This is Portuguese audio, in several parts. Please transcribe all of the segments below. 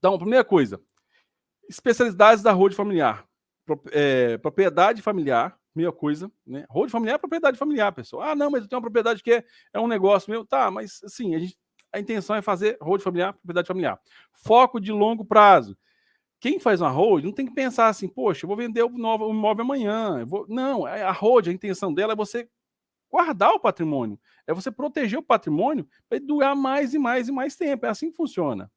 Então, primeira coisa, especialidades da holding familiar. Propriedade familiar, primeira coisa, né? Holding familiar é propriedade familiar, pessoal. Ah, não, mas eu tenho uma propriedade que é um negócio meu. Tá, mas assim, a intenção é fazer holding familiar, propriedade familiar. Foco de longo prazo. Quem faz uma holding não tem que pensar assim, poxa, eu vou vender o imóvel amanhã. Não, a holding, a intenção dela é você guardar o patrimônio, é você proteger o patrimônio para ele durar mais e mais e mais tempo. É assim que funciona.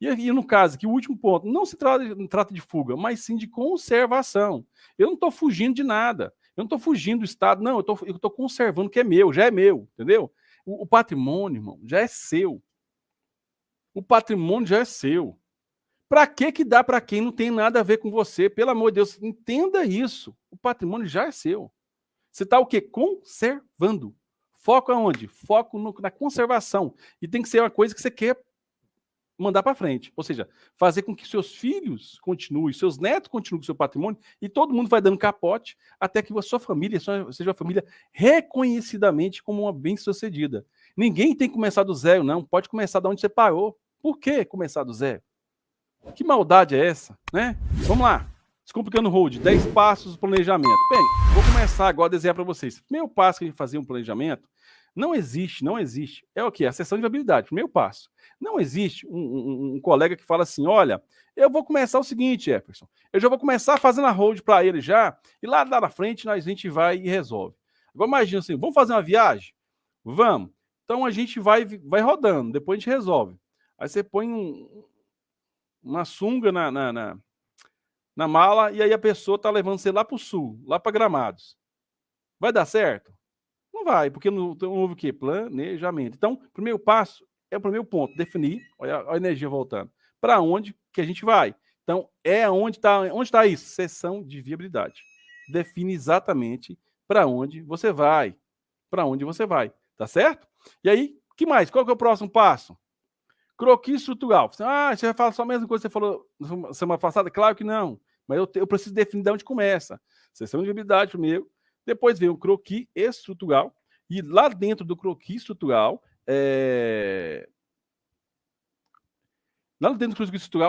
E no caso aqui, o último ponto, não se trata de fuga, mas sim de conservação. Eu não estou fugindo de nada. Eu não estou fugindo do Estado, não. Eu estou conservando o que é meu, já é meu, entendeu? O patrimônio, irmão, já é seu. O patrimônio já é seu. Para que dá para quem não tem nada a ver com você? Pelo amor de Deus, entenda isso. O patrimônio já é seu. Você está o quê? Conservando. Foco aonde? Foco na conservação. E tem que ser uma coisa que você quer mandar para frente. Ou seja, fazer com que seus filhos continuem, seus netos continuem com seu patrimônio e todo mundo vai dando capote até que a sua família seja uma família reconhecidamente como uma bem-sucedida. Ninguém tem que começar do zero, não. Pode começar de onde você parou. Por que começar do zero? Que maldade é essa, né? Vamos lá. Descomplicando o hold, 10 passos do planejamento. Bem, vou começar agora a desenhar para vocês. Primeiro passo que a gente fazer um planejamento, não existe. É o quê? A sessão de viabilidade, primeiro passo. Não existe um colega que fala assim, olha, eu vou começar o seguinte, Jefferson, eu já vou começar fazendo a hold para ele já, e lá na frente a gente vai e resolve. Agora imagina assim, vamos fazer uma viagem? Vamos. Então a gente vai rodando, depois a gente resolve. Aí você põe uma sunga na mala e aí a pessoa está levando você lá para o sul, lá para Gramados. Vai dar certo? Não vai, porque não houve o quê? Planejamento. Então, o primeiro passo é o primeiro ponto, definir, olha a energia voltando, para onde que a gente vai. Então, onde está isso? Seção de viabilidade. Define exatamente para onde você vai. Para onde você vai, tá certo? E aí, que mais? Qual que é o próximo passo? Croquis estrutural. Você vai falar só a mesma coisa que você falou semana passada? Claro que não. Mas eu preciso definir de onde começa. Seção de viabilidade primeiro, depois vem o croquis estrutural, e lá dentro do croquis estrutural,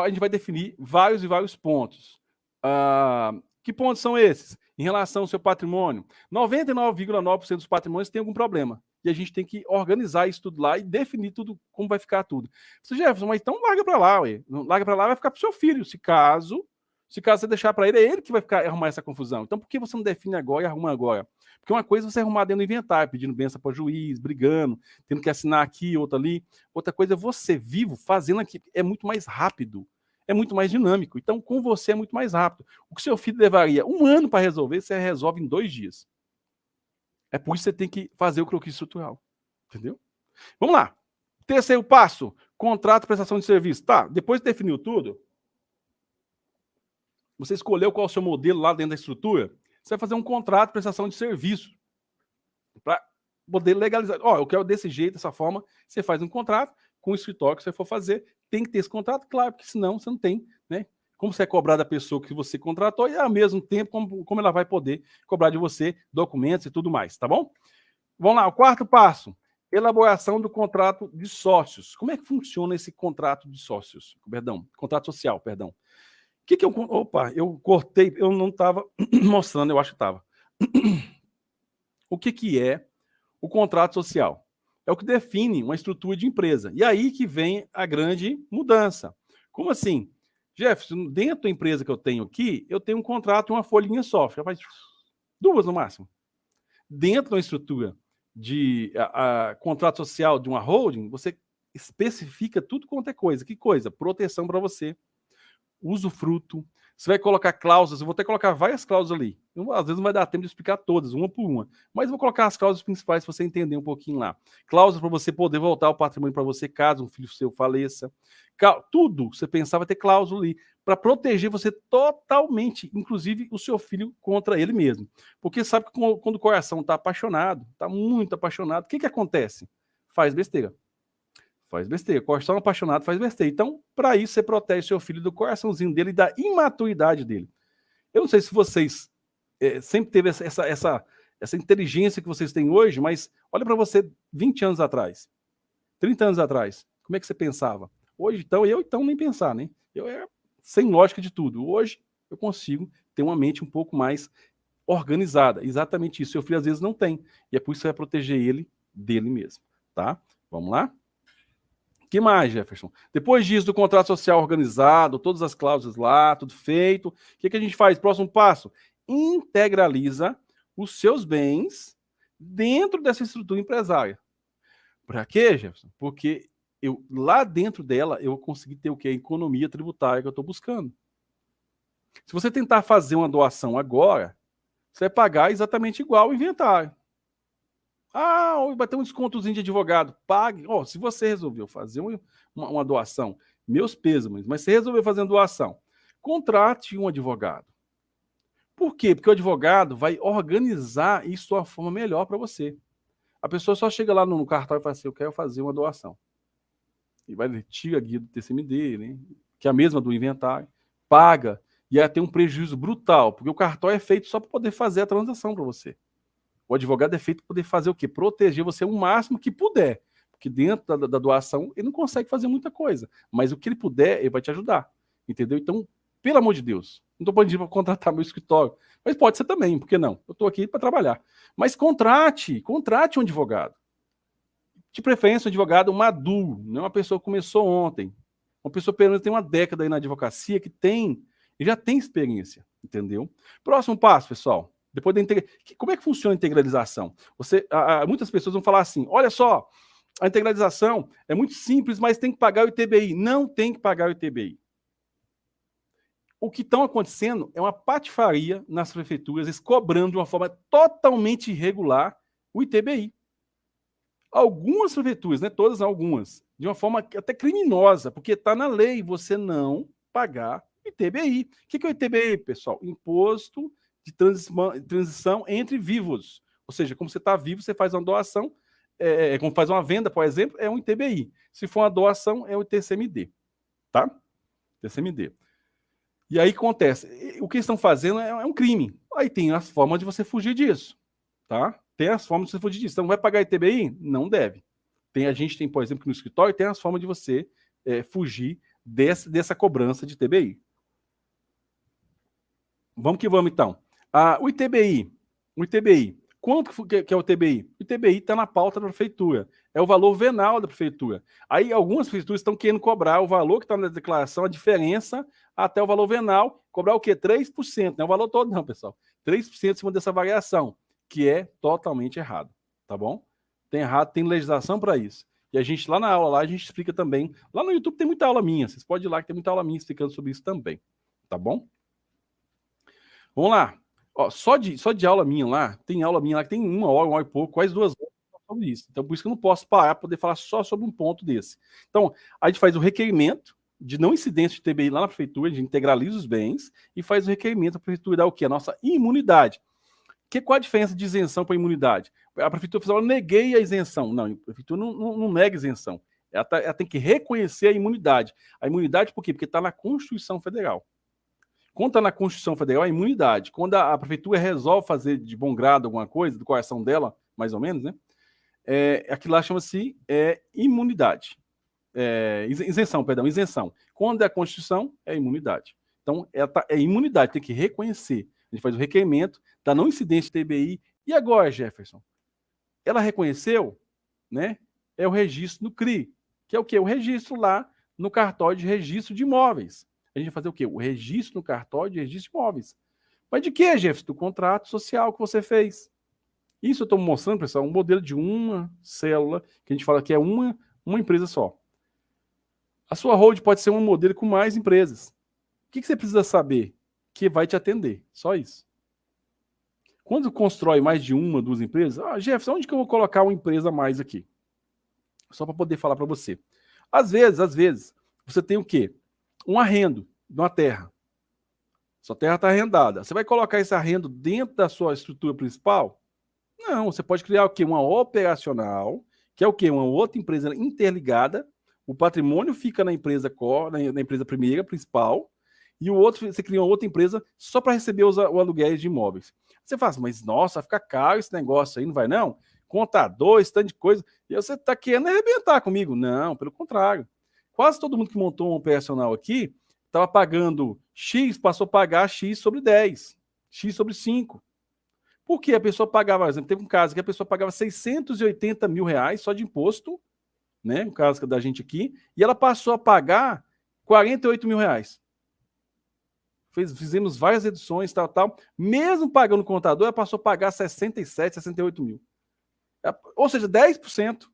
a gente vai definir vários e vários pontos. Que pontos são esses? Em relação ao seu patrimônio, 99,9% dos patrimônios tem algum problema. E a gente tem que organizar isso tudo lá e definir tudo, como vai ficar tudo. Você, Jefferson, mas então larga para lá, ué. Larga para lá, vai ficar para o seu filho. Se caso você deixar para ele, é ele que vai arrumar essa confusão. Então, por que você não define agora e arruma agora? Porque uma coisa é você arrumar dentro do inventário, pedindo benção para o juiz, brigando, tendo que assinar aqui, outra ali. Outra coisa é você vivo, fazendo aqui. É muito mais rápido, é muito mais dinâmico. Então, com você é muito mais rápido. O que seu filho levaria 1 ano para resolver, você resolve em 2 dias. É por isso que você tem que fazer o croquis estrutural. Entendeu? Vamos lá. Terceiro passo, contrato, prestação de serviço. Tá, depois que definiu tudo, você escolheu qual é o seu modelo lá dentro da estrutura, você vai fazer um contrato de prestação de serviço para poder legalizar. Eu quero desse jeito, dessa forma. Você faz um contrato com o escritório que você for fazer. Tem que ter esse contrato, claro, porque senão você não tem, né? Como você é cobrar da pessoa que você contratou e ao mesmo tempo como ela vai poder cobrar de você documentos e tudo mais, tá bom? Vamos lá, o quarto passo, elaboração do contrato de sócios. Como é que funciona esse contrato de sócios? Contrato social, perdão. O que eu... Opa, eu cortei, eu não estava mostrando, eu acho que estava. O que é o contrato social? É o que define uma estrutura de empresa. E aí que vem a grande mudança. Como assim? Jefferson, dentro da empresa que eu tenho aqui, eu tenho um contrato e uma folhinha só. Já faz 2 no máximo. Dentro da estrutura de contrato social de uma holding, você especifica tudo quanto é coisa. Que coisa? Proteção para você, usufruto. Você vai colocar cláusulas, eu vou ter que colocar várias cláusulas ali. Às vezes não vai dar tempo de explicar todas, uma por uma. Mas eu vou colocar as cláusulas principais para você entender um pouquinho lá. Cláusulas para você poder voltar o patrimônio para você caso um filho seu faleça. Tudo você pensar vai ter cláusula ali para proteger você totalmente, inclusive o seu filho contra ele mesmo. Porque sabe que quando o coração está apaixonado, está muito apaixonado, o que acontece? Faz besteira. Faz besteira. Coração apaixonado faz besteira. Então, para isso, você protege seu filho do coraçãozinho dele e da imaturidade dele. Eu não sei se vocês sempre teve essa inteligência que vocês têm hoje, mas olha para você 20 anos atrás, 30 anos atrás. Como é que você pensava? Hoje, então, nem pensar, né? Sem lógica de tudo. Hoje, eu consigo ter uma mente um pouco mais organizada. Exatamente isso. Seu filho, às vezes, não tem. E é por isso que você vai proteger ele dele mesmo, tá? Vamos lá? Que mais, Jefferson? Depois disso, do contrato social organizado, todas as cláusulas lá, tudo feito, o que a gente faz? Próximo passo: integraliza os seus bens dentro dessa estrutura empresária. Para quê, Jefferson? Porque lá dentro dela eu consegui ter o que? A economia tributária que eu estou buscando. Se você tentar fazer uma doação agora, você vai pagar exatamente igual o inventário. Ah, vai ter um descontozinho de advogado. Pague. Se você resolveu fazer uma doação, meus pêsames, mas você resolveu fazer uma doação, contrate um advogado. Por quê? Porque o advogado vai organizar isso de uma forma melhor para você. A pessoa só chega lá no cartório e fala assim: eu quero fazer uma doação. E vai tira a guia do TCMD, né? Que é a mesma do inventário, paga, e aí tem um prejuízo brutal, porque o cartório é feito só para poder fazer a transação para você. O advogado é feito para poder fazer o quê? Proteger você o máximo que puder. Porque dentro da doação ele não consegue fazer muita coisa. Mas o que ele puder, ele vai te ajudar. Entendeu? Então, pelo amor de Deus, não estou pedindo para contratar meu escritório. Mas pode ser também, por que não? Eu estou aqui para trabalhar. Mas contrate um advogado. De preferência, um advogado maduro, não é uma pessoa que começou ontem. Uma pessoa pelo menos tem uma década aí na advocacia que já tem experiência. Entendeu? Próximo passo, pessoal. Depois como é que funciona a integralização? Muitas pessoas vão falar assim: olha só, a integralização é muito simples, mas tem que pagar o ITBI. Não tem que pagar o ITBI. O que está acontecendo é uma patifaria nas prefeituras, eles cobrando de uma forma totalmente irregular o ITBI. Algumas prefeituras, né, todas, algumas, de uma forma até criminosa, porque está na lei você não pagar ITBI. O que é o ITBI, pessoal? Imposto de transição entre vivos. Ou seja, como você está vivo, você faz uma doação, como faz uma venda, por exemplo, é um ITBI. Se for uma doação, é o TCMD. Tá? TCMD. E aí acontece, o que eles estão fazendo é um crime. Aí tem as formas de você fugir disso. Tá? Tem as formas de você fugir disso. Então, vai pagar ITBI? Não deve. A gente tem, por exemplo, no escritório, tem as formas de você fugir dessa cobrança de ITBI. Vamos que vamos, então. O ITBI. Quanto que é o ITBI? O ITBI está na pauta da prefeitura. É o valor venal da prefeitura. Aí algumas prefeituras estão querendo cobrar o valor que está na declaração, a diferença até o valor venal, cobrar o quê? 3%. Não é o valor todo, não, pessoal. 3% em cima dessa variação, que é totalmente errado. Tá bom? Tem errado, tem legislação para isso. E a gente, lá na aula, a gente explica também. Lá no YouTube tem muita aula minha. Vocês podem ir lá que tem muita aula minha explicando sobre isso também. Tá bom? Vamos lá. Só de aula minha lá, tem aula minha lá que tem uma hora e pouco, quase 2 horas sobre isso. Então, por isso que eu não posso parar para poder falar só sobre um ponto desse. Então, a gente faz o requerimento de não incidência de TBI lá na prefeitura, a gente integraliza os bens e faz o requerimento para a prefeitura dar o quê? A nossa imunidade. Qual a diferença de isenção para imunidade? A prefeitura fala: eu neguei a isenção. Não, a prefeitura não nega isenção. Ela tem que reconhecer a imunidade. A imunidade por quê? Porque está na Constituição Federal. Quando está na Constituição Federal, é imunidade. Quando a prefeitura resolve fazer de bom grado alguma coisa, do coração dela, mais ou menos, né? Aquilo lá chama-se imunidade. Isenção. Quando é a Constituição, é imunidade. Então, é imunidade, tem que reconhecer. A gente faz o requerimento da não incidência de TBI. E agora, Jefferson? Ela reconheceu, né? É o registro no CRI, que é o quê? O registro lá no cartório de registro de imóveis. A gente vai fazer o quê? O registro no cartório de registro de imóveis. Mas de que, Jefferson? Do contrato social que você fez. Isso eu estou mostrando, pessoal, um modelo de uma célula, que a gente fala que é uma empresa só. A sua hold pode ser um modelo com mais empresas. O que você precisa saber? Que vai te atender. Só isso. Quando constrói mais de uma, 2 empresas, Jefferson, onde que eu vou colocar uma empresa a mais aqui? Só para poder falar para você. Às vezes, você tem o quê? Um arrendo de uma terra. Sua terra está arrendada. Você vai colocar esse arrendo dentro da sua estrutura principal? Não, você pode criar o quê? Uma operacional, que é o quê? Uma outra empresa interligada. O patrimônio fica na empresa core, na empresa primeira, principal, e o outro, você cria uma outra empresa só para receber os aluguéis de imóveis. Você fala assim, mas nossa, vai ficar caro esse negócio aí, não vai não? Contador, esse tanto de coisa, e você está querendo arrebentar comigo. Não, pelo contrário. Quase todo mundo que montou um operacional aqui estava pagando X, passou a pagar X sobre 10, X sobre 5. Por que a pessoa pagava, por exemplo, teve um caso que a pessoa pagava 680 mil reais só de imposto, né? No caso da gente aqui, e ela passou a pagar 48 mil reais. Fizemos várias reduções, tal. Mesmo pagando o contador, ela passou a pagar 67, 68 mil. Ou seja, 10%.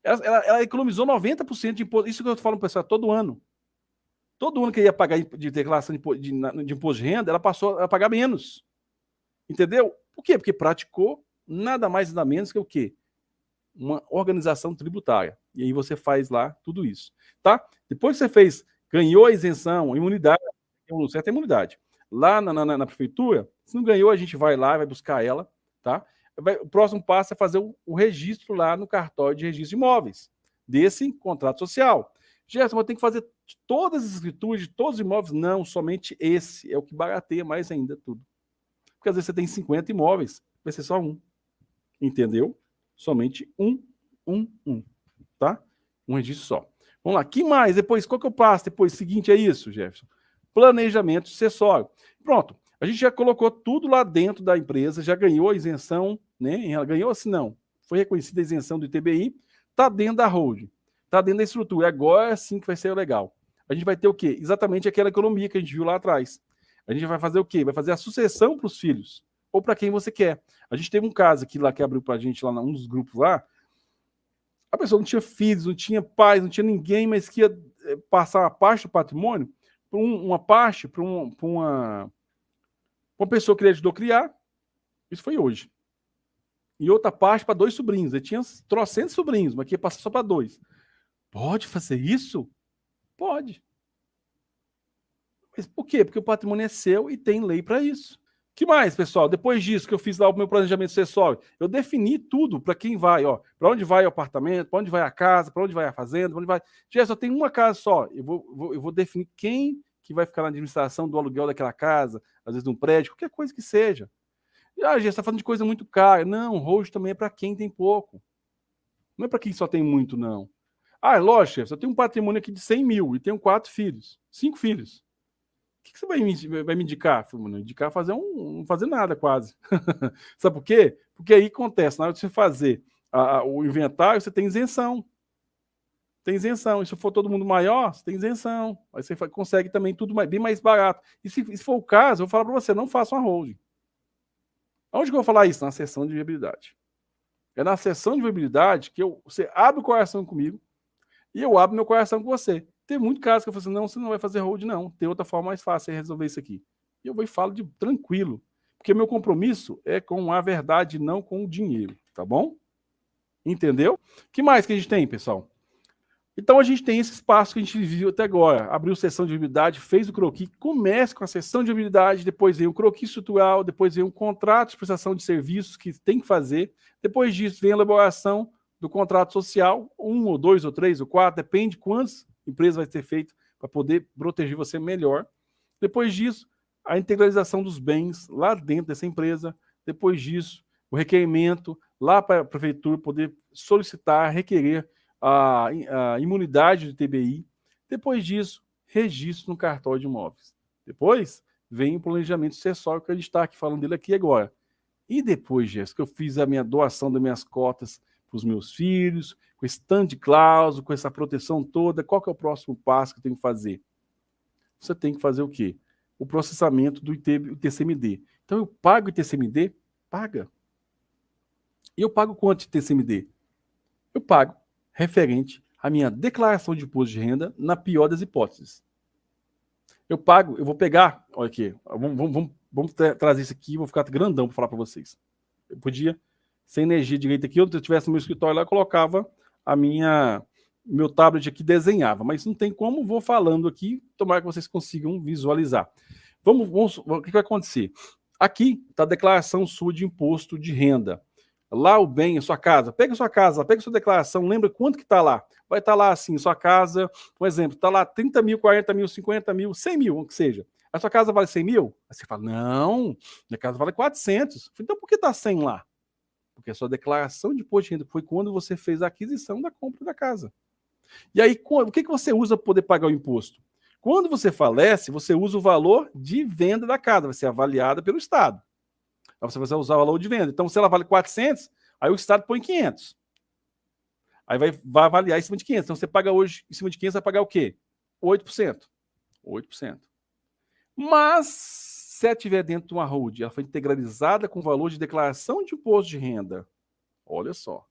Ela economizou 90% de imposto. Isso que eu falo para o pessoal todo ano. Todo ano que ia pagar de declaração de imposto de renda, ela passou a pagar menos. Entendeu? Por quê? Porque praticou nada mais nada menos que o quê? Uma organização tributária. E aí você faz lá tudo isso. Tá? Depois que você ganhou a isenção, imunidade, tem certa imunidade. Lá na prefeitura, se não ganhou, a gente vai lá, vai buscar ela, tá? O próximo passo é fazer o registro lá no cartório de registro de imóveis, desse contrato social. Gerson, mas tem que fazer todas as escrituras de todos os imóveis? Não, somente esse. É o que barateia mais ainda tudo. Porque às vezes você tem 50 imóveis, vai ser só um. Entendeu? Somente um. Tá? Um registro só. Vamos lá. Que mais? Depois, qual que eu passo? Depois, seguinte é isso, Jefferson. Planejamento sucessório. Pronto. A gente já colocou tudo lá dentro da empresa, já ganhou a isenção, né? Ela ganhou assim, não. Foi reconhecida a isenção do ITBI, está dentro da holding, está dentro da estrutura. Agora sim que vai ser legal. A gente vai ter o quê? Exatamente aquela economia que a gente viu lá atrás. A gente vai fazer o quê? Vai fazer a sucessão para os filhos, ou para quem você quer. A gente teve um caso aqui lá que abriu para a gente, lá num dos grupos lá. A pessoa não tinha filhos, não tinha pais, não tinha ninguém, mas que ia passar uma parte do patrimônio, uma parte para uma pessoa que ele ajudou a criar. Isso foi hoje. E outra parte para 2 sobrinhos. Ele tinha trocentos sobrinhos, mas que ia passar só para 2. Pode fazer isso? Pode. Mas por quê? Porque o patrimônio é seu e tem lei para isso. Que mais, pessoal? Depois disso que eu fiz lá o meu planejamento sucessório, eu defini tudo para quem vai, ó, para onde vai o apartamento, para onde vai a casa, para onde vai a fazenda, para onde vai. Já só tem uma casa só. Eu vou definir quem que vai ficar na administração do aluguel daquela casa, às vezes de um prédio, qualquer coisa que seja. Ah, já está falando de coisa muito cara. Não, hoje também é para quem tem pouco. Não é para quem só tem muito, não. Ah, lógico, chefe, eu tenho um patrimônio aqui de 100 mil e tenho 4 filhos, 5 filhos. O que você vai me indicar? Não indicar não fazer nada, quase. Sabe por quê? Porque aí acontece, na hora de você fazer o inventário, você tem isenção. Tem isenção. E se for todo mundo maior, você tem isenção. Aí você consegue também tudo bem mais barato. E se for o caso, eu vou falar para você, não faça uma holding. Onde que eu vou falar isso? Na sessão de viabilidade. É na sessão de viabilidade que você abre o coração comigo e eu abro meu coração com você. Tem muito caso que eu falo assim, não, você não vai fazer hold, não. Tem outra forma mais fácil de resolver isso aqui. E eu vou e falo tranquilo. Porque meu compromisso é com a verdade, não com o dinheiro. Tá bom? Entendeu? O que mais que a gente tem, pessoal? Então a gente tem esse espaço que a gente viu até agora. Abriu sessão de viabilidade, fez o croquis, comece com a sessão de viabilidade, depois vem o croquis estrutural, depois vem um contrato de prestação de serviços que tem que fazer, depois disso vem a elaboração do contrato social, 1 ou 2 ou 3 ou 4, depende de quantas empresas vai ter feito para poder proteger você melhor. Depois disso, a integralização dos bens lá dentro dessa empresa. Depois disso, o requerimento lá para a prefeitura poder solicitar, requerer a imunidade do TBI. Depois disso, registro no cartório de imóveis. Depois vem o planejamento sucessório, que a gente está aqui falando dele aqui agora. E depois, Jéssica, eu fiz a minha doação das minhas cotas para os meus filhos, com esse tanto de cláusula, com essa proteção toda, qual que é o próximo passo que eu tenho que fazer? Você tem que fazer o quê? O processamento do ITCMD. Então, eu pago o ITCMD? Paga. E eu pago quanto de ITCMD? Eu pago referente à minha declaração de imposto de renda, na pior das hipóteses. Eu vou pegar, olha aqui, vamos trazer isso aqui, vou ficar grandão para falar para vocês. Eu podia, sem energia direita aqui, se eu tivesse no meu escritório lá, eu colocava meu tablet aqui, desenhava, mas não tem como, vou falando aqui, tomara que vocês consigam visualizar. O que vai acontecer? Aqui está a declaração sua de imposto de renda. Lá o bem, a sua casa, pega a sua casa, pega a sua declaração, lembra quanto que está lá. Vai estar lá assim, sua casa, por exemplo, está lá 30 mil, 40 mil, 50 mil, 100 mil, o que seja. A sua casa vale 100 mil? Aí você fala, não, minha casa vale 400. Então por que está 100 lá? Porque a sua declaração de imposto de renda foi quando você fez a aquisição da compra da casa. E aí, o que você usa para poder pagar o imposto? Quando você falece, você usa o valor de venda da casa, vai ser avaliada pelo Estado. Aí você vai usar o valor de venda. Então, se ela vale 400, aí o Estado põe 500. Aí vai avaliar em cima de 500. Então, você paga hoje, em cima de 500, vai pagar o quê? 8%. 8%. Mas, se ela estiver dentro de uma holding, ela foi integralizada com o valor de declaração de imposto de renda. Olha só.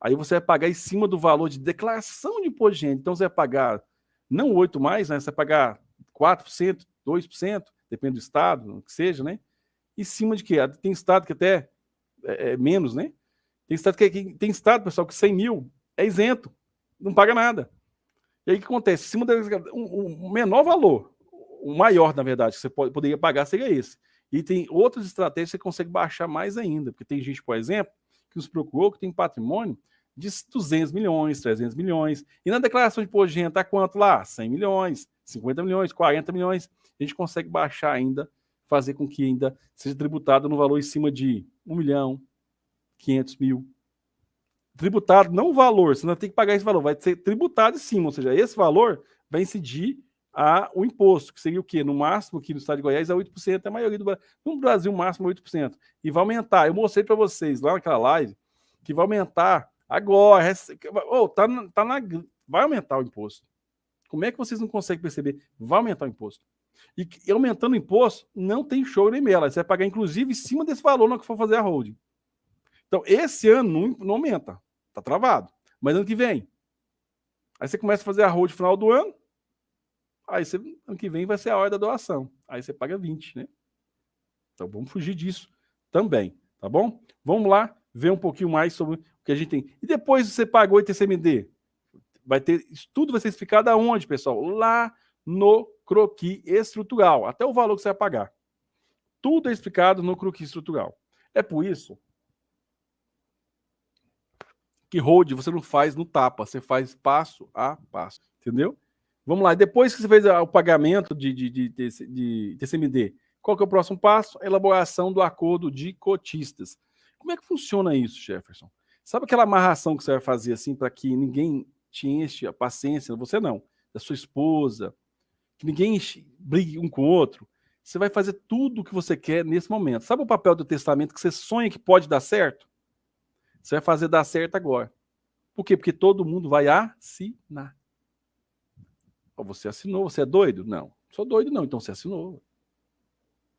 Aí você vai pagar em cima do valor de declaração de imposto de renda. Então, você vai pagar, não 8 mais, né? Você vai pagar 4%, 2%, depende do estado, o que seja, né? Em cima de quê? Tem estado que até é menos, né? Tem estado, pessoal, que 100 mil é isento, não paga nada. E aí o que acontece? Em cima um menor valor, o maior, na verdade, que você poderia pagar seria esse. E tem outras estratégias que você consegue baixar mais ainda, porque tem gente, por exemplo, que nos procurou que tem patrimônio de 200 milhões, 300 milhões, e na declaração de imposto de renda está quanto lá? 100 milhões, 50 milhões, 40 milhões. A gente consegue baixar ainda, fazer com que ainda seja tributado no valor em cima de 1 milhão, 500 mil. Tributado, não o valor, você não tem que pagar esse valor, vai ser tributado em cima, ou seja, esse valor vai incidir o imposto, que seria o quê? No máximo, aqui no estado de Goiás, é 8%, a maioria do Brasil. No Brasil, o máximo é 8%. E vai aumentar. Eu mostrei para vocês lá naquela live que vai aumentar agora. Vai aumentar o imposto. Como é que vocês não conseguem perceber? Vai aumentar o imposto. E aumentando o imposto, não tem show nem mela. Você vai pagar, inclusive, em cima desse valor na que for fazer a holding. Então, esse ano não aumenta. Tá travado. Mas ano que vem. Aí você começa a fazer a holding no final do ano. Aí ano que vem vai ser a hora da doação. Aí você paga 20, né? Então vamos fugir disso também, tá bom? Vamos lá ver um pouquinho mais sobre o que a gente tem. E depois você pagou o ITCMD. Tudo vai ser explicado aonde, pessoal? Lá no croquis estrutural. Até o valor que você vai pagar. Tudo é explicado no croquis estrutural. É por isso que hold você não faz no tapa, você faz passo a passo, entendeu? Vamos lá, depois que você fez o pagamento de TCMD, qual que é o próximo passo? A elaboração do acordo de cotistas. Como é que funciona isso, Jefferson? Sabe aquela amarração que você vai fazer assim para que ninguém te enche a paciência, você não, da sua esposa, que ninguém brigue um com o outro? Você vai fazer tudo o que você quer nesse momento. Sabe o papel do testamento que você sonha que pode dar certo? Você vai fazer dar certo agora. Por quê? Porque todo mundo vai assinar. Você assinou, você é doido? Não, sou doido não, então você assinou.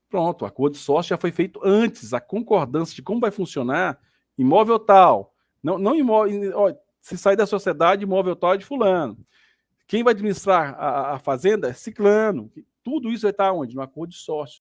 Pronto, o acordo de sócio já foi feito antes, a concordância de como vai funcionar, imóvel tal, não imóvel, ó, se sair da sociedade, imóvel tal é de fulano. Quem vai administrar a fazenda é ciclano. Tudo isso vai estar onde? No acordo de sócio.